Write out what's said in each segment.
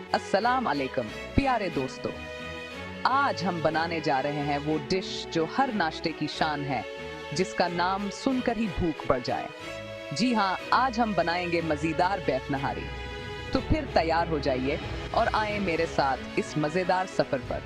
अस्सलाम वालेकुम प्यारे दोस्तों। आज हम बनाने जा रहे हैं वो डिश जो हर नाश्ते की शान है, जिसका नाम सुनकर ही भूख बढ़ जाए। जी हाँ, आज हम बनाएंगे मजेदार बेफ नहारी। तो फिर तैयार हो जाइए और आए मेरे साथ इस मजेदार सफर पर।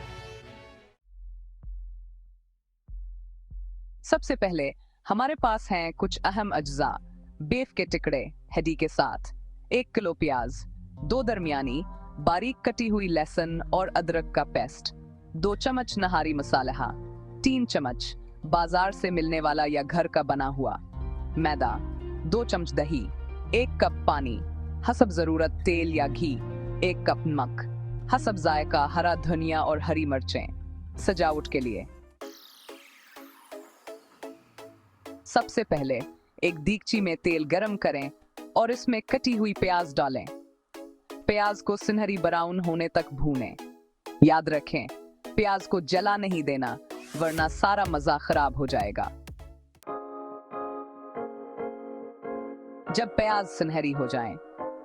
सबसे पहले हमारे पास हैं कुछ अहम अज्जा। बेफ के टुकड़े हड्डी के साथ, 1 किलो प्याज, 2 दरमियानी बारीक कटी हुई लहसुन और अदरक का पेस्ट, 2 चम्मच नहारी मसाला, 3 चम्मच बाजार से मिलने वाला या घर का बना हुआ मैदा, 2 चम्मच दही, 1 कप पानी, हसब जरूरत तेल या घी, 1 कप नमक, हसब जायका हरा धनिया और हरी मिर्चें। सजावट के लिए सबसे पहले एक देगची में तेल गरम करें और इसमें कटी हुई प्याज डालें। प्याज को सुनहरी ब्राउन होने तक भूनें। याद रखें, प्याज को जला नहीं देना, वरना सारा मजा खराब हो जाएगा। जब प्याज सुनहरी हो जाएं,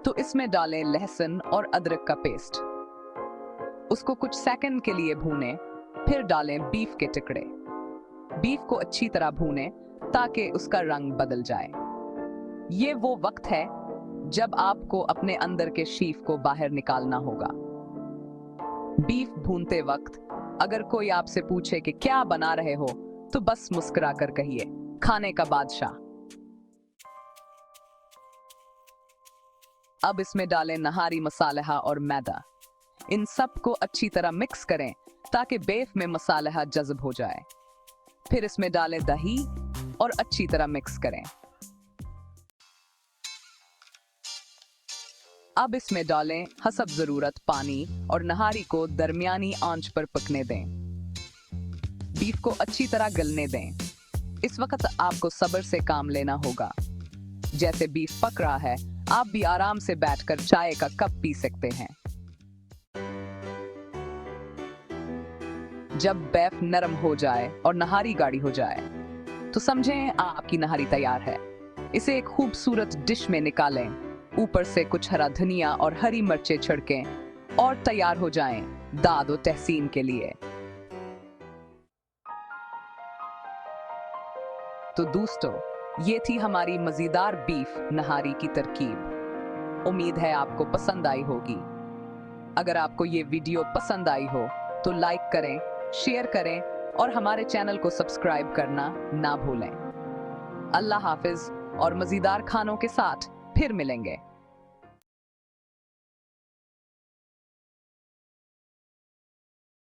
तो इसमें डालें लहसुन और अदरक का पेस्ट। उसको कुछ सेकंड के लिए भूनें, फिर डालें बीफ के टुकड़े। बीफ को अच्छी तरह भूनें ताकि उसका रंग बदल जाए। ये वो वक्त है जब आपको अपने अंदर के शीफ को बाहर निकालना होगा। बीफ भूनते वक्त अगर कोई आपसे पूछे कि क्या बना रहे हो, तो बस मुस्कुरा कर कहिए, खाने का बादशाह। अब इसमें डालें नहारी मसाला और मैदा। इन सब को अच्छी तरह मिक्स करें ताकि बेफ में मसाला जज़ब हो जाए। फिर इसमें डालें दही और अच्छी तरह मिक्स करें। अब इसमें डालें हसब जरूरत पानी और नहारी को दरमियानी आंच पर पकने दें। बीफ को अच्छी तरह गलने दें। इस वक्त आपको सब्र से काम लेना होगा। जैसे बीफ पक रहा है, आप भी आराम से बैठकर चाय का कप पी सकते हैं। जब बेफ नरम हो जाए और नहारी गाढ़ी हो जाए, तो समझें आपकी नहारी तैयार है। इसे एक खूबसूरत डिश में निकालें, ऊपर से कुछ हरा धनिया और हरी मिर्चें छिड़कें और तैयार हो जाएं दाद और तहसीन के लिए। तो दोस्तों, ये थी हमारी मजेदार बीफ नहारी की तरकीब। उम्मीद है आपको पसंद आई होगी। अगर आपको ये वीडियो पसंद आई हो तो लाइक करें, शेयर करें और हमारे चैनल को सब्सक्राइब करना ना भूलें। अल्लाह हाफिज और मजेदार खानों के साथ फिर मिलेंगे।